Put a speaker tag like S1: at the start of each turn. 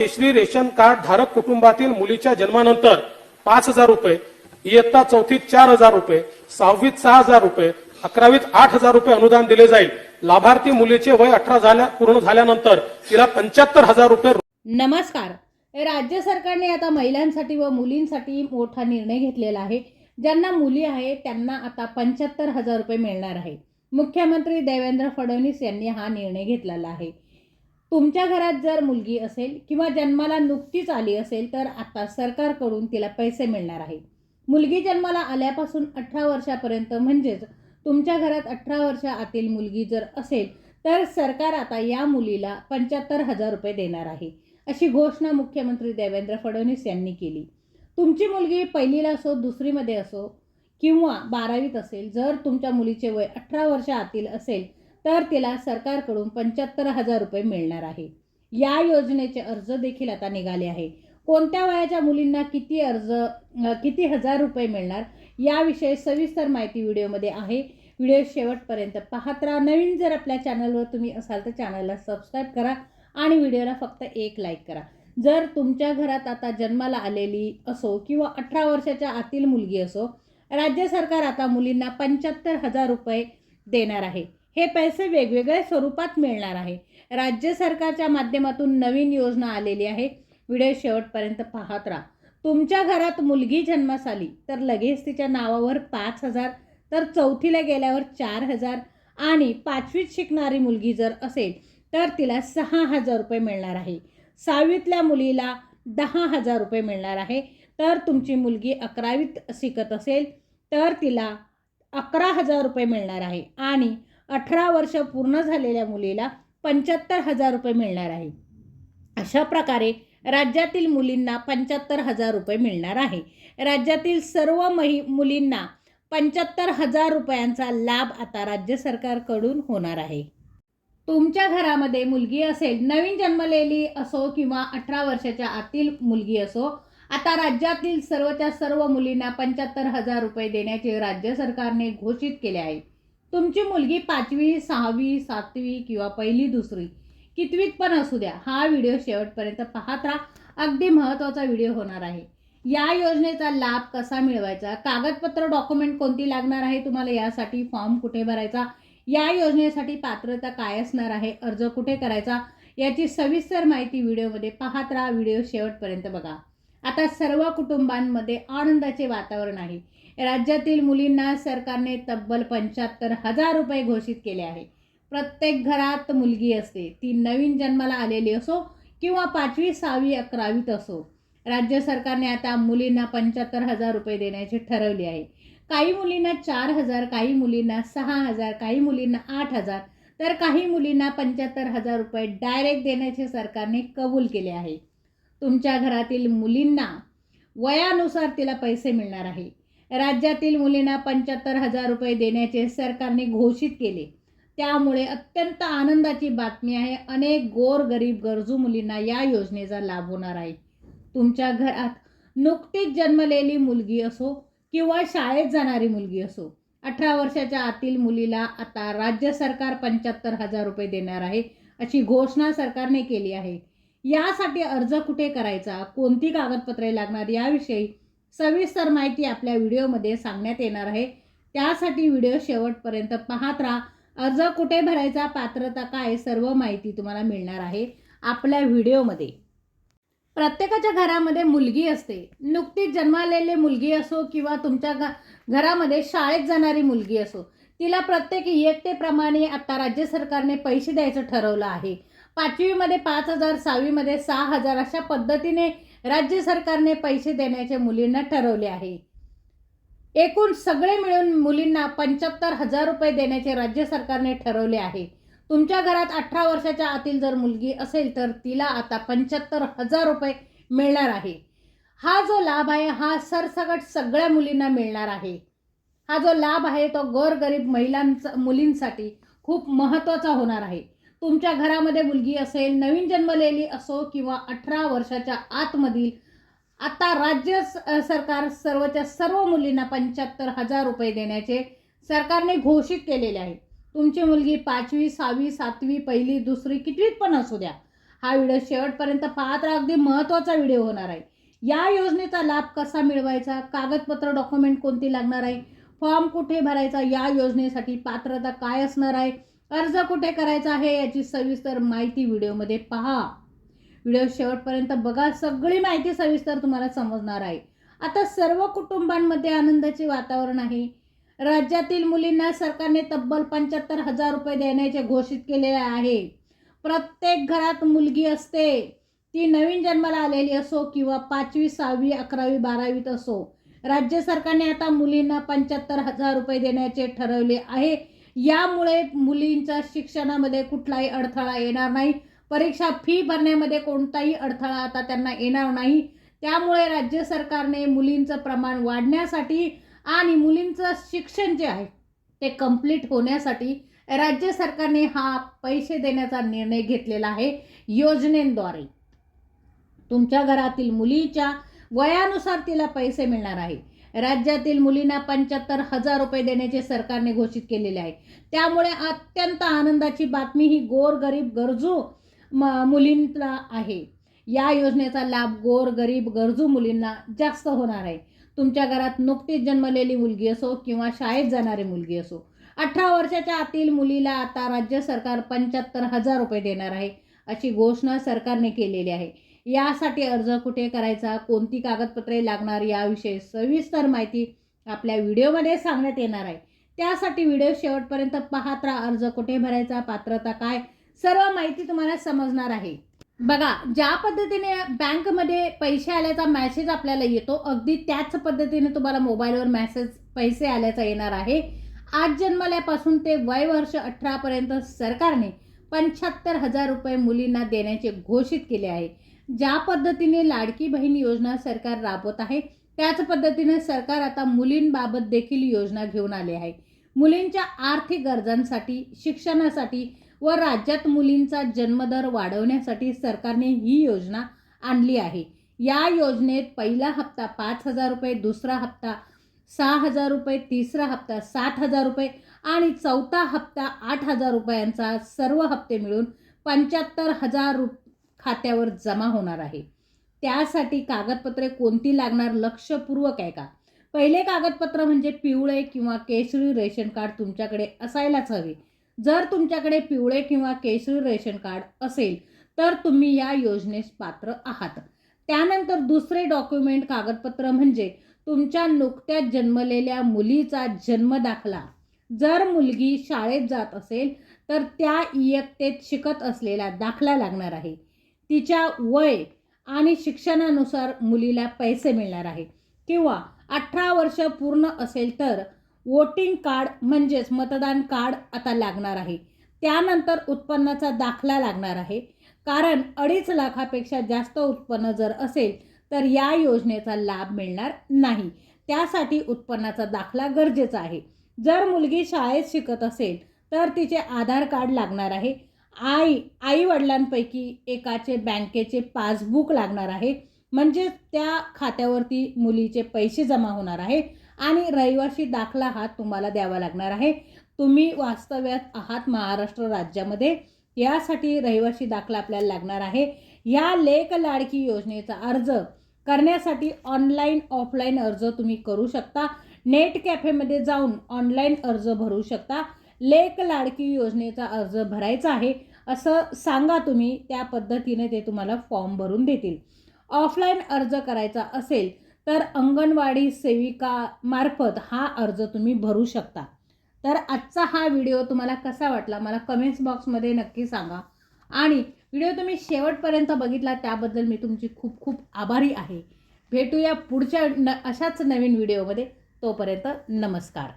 S1: केशरी ration card धारक कुटुंबातील मुलीच्या जन्मानंतर 5,000 रुपये, इयत्ता चौथीत 4,000 रुपये, 6वीत 6,000 रुपये, 11वीत 8,000 रुपये अनुदान दिले जाईल। लाभार्थी मुलीचे वय 18 पूर्ण झाल्यानंतर तिला 75,000 रुपये।
S2: नमस्कार। राज्य सरकारने आता महिलांसाठी व मुलींसाठी मोठा निर्णय घेतलेला आहे। ज्यांना मुली आहे त्यांना आता 75,000 रुपये मिळणार आहे। मुख्यमंत्री देवेंद्र फडणवीस यांनी हा निर्णय घेतलेला आहे। तुमच्या घरात जर मुलगी असेल किंवा जन्माला नुकतीच आली असेल तर आता सरकारकडून तिला पैसे मिळणार आहे। मुलगी जन्माला आल्यापासून 18 वर्षापर्यंत म्हणजेच तुमच्या घरात 18 वर्षा आतील मुलगी जर असेल तर सरकार आता या मुलीला 75,000 रुपये देणार आहे, अशी घोषणा मुख्यमंत्री देवेंद्र फडणवीस यांनी केली। तुमची मुलगी पहिलीला असो, दुसरीमध्ये असो किंवा 12वीत असेल, जर तुमच्या मुलीचे वय 18 वर्षा आतील असेल तर तिला सरकारकडून 75,000 रुपये मिळणार आहे। या योजनेचे अर्ज देखील आता निघाले आहे। कोणत्या वयाच्या मुलींना किती हजार रुपये मिळणार याविषयी सविस्तर माहिती व्हिडिओमध्ये आहे। व्हिडिओ शेवटपर्यंत पाहत राहा। नवीन जर आपल्या चॅनलवर तुम्ही असाल तर चॅनलला सबस्क्राईब करा आणि व्हिडिओला फक्त एक लाईक करा। जर तुमच्या घरात आता जन्माला आलेली असो किंवा 18 वर्षाच्या आतील मुलगी असो, राज्य सरकार आता मुलींना 75,000 रुपये देणार आहे। हे पैसे वेगवेगळ्या स्वरूपात मिळणार आहे। राज्य सरकारच्या माध्यमातून नवीन योजना आलेली आहे। व्हिडिओ शेवटपर्यंत पाहत राहा। तुमच्या घरात मुलगी जन्मास आली तर लगेच तिच्या नावावर 5,000, तर चौथीला गेल्यावर 4,000 आणि 5वीत शिकणारी मुलगी जर असेल तर तिला 6,000 रुपये मिळणार आहे। 6वीतल्या मुलीला 10,000 रुपये मिळणार आहे। तर तुमची मुलगी 11वीत शिकत असेल तर तिला 11,000 रुपये मिळणार आहे आणि 18 वर्ष पूर्ण झालेल्या मुलीला 75,000 रुपये मिळणार आहे। अशा प्रकारे राज्यातील मुलींना 75,000 रुपये मिळणार आहे। राज्यातील सर्व मुलींना 75,000 रुपयांचा लाभ आता राज्य सरकारकडून होणार आहे। तुमच्या घरामध्ये मुलगी असेल, नवीन जन्मलेली असो किंवा 18 वर्षाच्या आतील मुलगी असो, आता राज्यातील सर्वच्या सर्व मुलींना 75,000 रुपये देण्याचे राज्य सरकारने घोषित केले आहे। तुमची मुलगी 5वी, 6वी, 7वी किंवा पहिली, दुसरी कितवीत पण असू द्या, हा व्हिडिओ शेवटपर्यंत पाहत राहा। अगदी महत्त्वाचा व्हिडिओ होणार आहे। या योजनेचा लाभ कसा मिळवायचा, कागदपत्र डॉक्युमेंट कोणती लागणार आहे, तुम्हाला यासाठी फॉर्म कुठे भरायचा, या योजनेसाठी पात्रता काय असणार आहे, अर्ज कुठे करायचा, याची सविस्तर माहिती व्हिडिओमध्ये पाहत राहा। व्हिडिओ शेवटपर्यंत बघा। आता सर्व कुटुंबांमध्ये आनंदाचे वातावरण आहे। राज्यातील मुलींना सरकारने तब्बल 75,000 रुपये घोषित केले आहे। प्रत्येक घरात मुलगी असते, ती नवीन जन्माला आलेली असो किंवा 5वी, 6वी, 11वीत असो, राज्य सरकारने आता मुलींना 75,000 रुपये देण्याचे ठरवले आहे। काही मुलींना 4,000, काही मुलींना 6,000, काही मुलींना 8,000, तर काही मुलींना 75,000 रुपये डायरेक्ट देण्याचे सरकारने कबूल केले आहे। तुमच्या घरातील मुलींना वयानुसार तिला पैसे मिळणार आहे। राज्यातील मुलींना 75,000 रुपये देण्याचे सरकारने घोषित केले, त्यामुळे अत्यंत आनंदाची बातमी आहे। अनेक गोरगरीब गरजू मुलींना या योजनेचा लाभ होणार आहे। तुमच्या घरात नुकतीच जन्मलेली मुलगी असो किंवा शाळेत जाणारी मुलगी असो, 18 वर्षाच्या आतील मुलीला आता राज्य सरकार 75,000 रुपये देणार आहे, अशी घोषणा सरकारने केली आहे। यासाठी अर्ज कुठे करायचा, कोणती कागदपत्रे लागणार याविषयी सविस्तर माहिती आपल्या व्हिडिओमध्ये सांगण्यात येणार आहे। त्यासाठी व्हिडिओ शेवटपर्यंत पाहत राहा। अर्ज कुठे भरायचा, पात्रता काय, सर्व माहिती तुम्हाला मिळणार आहे आपल्या व्हिडिओमध्ये। प्रत्येकाच्या घरामध्ये मुलगी असते, नुकतीच जन्मालेली मुलगी असो किंवा तुमच्या घरामध्ये शाळेत जाणारी मुलगी असो, तिला प्रत्येक इयत्तेप्रमाणे आता राज्य सरकारने पैसे द्यायचं ठरवलं आहे। 5वीमध्ये 5,000, 6वीमध्ये 6,000 अशा पद्धतीने राज्य सरकारने पैसे देण्याचे मुलींना ठरवले आहे। एकूण सगळे मिळून मुलींना 75,000 रुपये देण्याचे राज्य सरकारने ठरवले आहे। तुमच्या घरात 18 वर्षाच्या आतील जर मुलगी असेल तर तिला आता 75,000 रुपये मिळणार आहे। हा जो लाभ आहे हा सरसकट सगळ्या मुलींना मिळणार आहे। हा जो लाभ आहे तो गोरगरीब मुलींसाठी खूप महत्त्वाचा होणार आहे। तुमच्या घरामध्ये मुलगी असेल, नवीन जन्मलेली असो किंवा 18 वर्षाच्या आतमधील, आता राज्य सरकार सर्वच्या सर्व मुलींना 75,000 रुपये देण्याचे सरकारने घोषित केलेले आहे। तुमची मुलगी 5वी, 6वी, 7वी, पहिली, दुसरी कितवीत पण असू द्या, हा व्हिडिओ शेवटपर्यंत पाहत राहा, अगदी महत्त्वाचा व्हिडिओ होणार आहे. या योजनेचा लाभ कसा मिळवायचा, कागदपत्र डॉक्युमेंट कोणती लागणार आहे, फॉर्म कुठे भरायचा, या योजनेसाठी पात्रता काय असणार आहे, अर्ज कुठे करायचा आहे, याची सविस्तर माहिती व्हिडिओमध्ये पहा. व्हिडिओ शेवटपर्यंत बघा, सगळी माहिती सविस्तर तुम्हाला समजणार आहे. आता सर्व कुटुंबांमध्ये आनंदाचे वातावरण आहे. राज्यातील मुलींना सरकारने तब्बल 75,000 रुपये देण्याचे घोषित केलेले आहे. प्रत्येक घरात मुलगी असते, ती नवीन जन्माला आलेली असो किंवा 5वी 6वी 11वी 12वीत असो. राज्य सरकारने आता मुलींना 75,000 रुपये देण्याचे ठरवले आहे. यामुळे मुलींच्या शिक्षणामध्ये कुठलाही अडथळा येणार नाही. परीक्षा फी भरण्यामध्ये कोणताही अडथळा आता त्यांना येणार नाही. त्यामुळे राज्य सरकारने मुलींचं प्रमाण वाढण्यासाठी आणि मुलींचं शिक्षण जे आहे ते कंप्लीट होण्यासाठी राज्य सरकारने हा पैसे देण्याचा निर्णय घेतलेला आहे. योजनेद्वारे तुमच्या घरातील मुलीच्या वयानुसार तिला पैसे मिळणार आहे. राज्यातील मुलींना 75,000 रुपये देण्याचे सरकारने घोषित केलेले आहे. त्यामुळे अत्यंत आनंदाची बातमी ही गोरगरीब गरजू मुलींना आहे. या योजनेचा लाभ गोरगरीब गरजू मुलींना जास्त होणार आहे. तुमच्या घरात नुकतीच जन्मलेली मुलगी असो किंवा शाळेत जाणारी मुलगी असो, 18 वर्षाच्या आतील मुलीला आता राज्य सरकार 75,000 रुपये देणार आहे, अशी घोषणा सरकारने केलेली आहे. यासाठी अर्ज कुठे करायचा, कोणती कागदपत्रे लागणार, याविषयी सविस्तर माहिती आपल्या व्हिडिओमध्ये सांगण्यात येणार आहे. त्यासाठी व्हिडिओ शेवटपर्यंत पाहत राहा. अर्ज कुठे भरायचा, पात्रता काय, सर्व माहिती तुम्हाला समजणार आहे. बघा, ज्या पद्धतीने बँकमध्ये पैसे आल्याचा मेसेज आपल्याला येतो, अगदी त्याच पद्धतीने तुम्हाला मोबाईलवर मेसेज पैसे आल्याचा येणार आहे. आज जन्मल्यापासून ते वय वर्ष 18 पर्यंत सरकारने 75,000 रुपये मुलींना देण्याचे घोषित केले आहे. ज्या पद्धतीने लाडकी बहीण योजना सरकार राबवत आहे, त्याच पद्धतीने सरकार आता मुलींबाबत देखील योजना घेऊन आले आहे. मुलींच्या आर्थिक गरजांसाठी, शिक्षणासाठी व राज्यात मुलींचा जन्मदर वाढवण्यासाठी सरकारने ही योजना आणली आहे. या योजनेत पहिला हप्ता 5,000 रुपये, दुसरा हप्ता 6,000 रुपये, तिसरा हप्ता 7,000 रुपये आणि चौथा हप्ता 8,000 रुपयांचा सर्व हप्ते मिळून 75,000 खात्यावर जमा होणार आहे. त्यासाठी कागदपत्रे कोणती लागणार, लक्षपूर्वक आहे का. पहिले कागदपत्र म्हणजे पिवळे किंवा केशरी रेशन कार्ड तुमच्याकडे असायलाच हवे. जर तुमच्याकडे पिवळे किंवा केशरी रेशन कार्ड असेल तर तुम्ही या योजनेस पात्र आहात. त्यानंतर दुसरे डॉक्युमेंट कागदपत्र म्हणजे तुमच्या नुकत्याच जन्मलेल्या मुलीचा जन्म दाखला. जर मुलगी शाळेत जात असेल तर त्या इयत्तेत शिकत असलेला दाखला लागणार आहे. तिच्या वय आणि शिक्षणानुसार मुलीला पैसे मिळणार आहे. किंवा 18 वर्ष पूर्ण असेल तर वोटिंग कार्ड म्हणजेच मतदान कार्ड आता लागणार आहे. त्यानंतर उत्पन्नाचा दाखला लागणार आहे. कारण 2.5 लाखापेक्षा जास्त उत्पन्न जर असेल तर या योजनेचा लाभ मिळणार नाही. त्यासाठी उत्पन्नाचा दाखला गरजेचा आहे. जर मुलगी शाळेत शिकत असेल तर तिचे आधार कार्ड लागणार आहे. आई वडिलांपैकी एकाचे बँकेचे पासबुक लागणार आहे, म्हणजे त्या खात्यावरती मुलीचे पैसे जमा होणार आहे. आणि रहिवासी दाखला हा तुम्हाला द्यावा लागणार आहे. तुम्ही वास्तव्यात आहात महाराष्ट्र राज्यामध्ये, यासाठी रहिवासी दाखला आपल्याला लागणार आहे. या लेक लाडकी योजनेचा अर्ज करण्यासाठी ऑनलाईन ऑफलाईन अर्ज तुम्ही करू शकता. नेट कॅफेमध्ये जाऊन ऑनलाईन अर्ज भरू शकता. लेक लाडकी योजनेचा अर्ज भरायचा आहे असं सांगा तुम्ही, त्या पद्धतीने ते तुम्हाला फॉर्म भरून देतील. ऑफलाईन अर्ज करायचा असेल तर अंगणवाडी सेविका मार्फत हा अर्ज तुम्ही भरू शकता. तर आजचा हा व्हिडिओ तुम्हाला कसा वाटला मला कमेंट्स बॉक्समध्ये नक्की सांगा. आणि व्हिडिओ तुम्ही शेवटपर्यंत बघितला त्याबद्दल मी तुमची खूप खूप आभारी आहे. भेटूया पुढच्या अशाच नवीन व्हिडिओमध्ये. तोपर्यंत नमस्कार.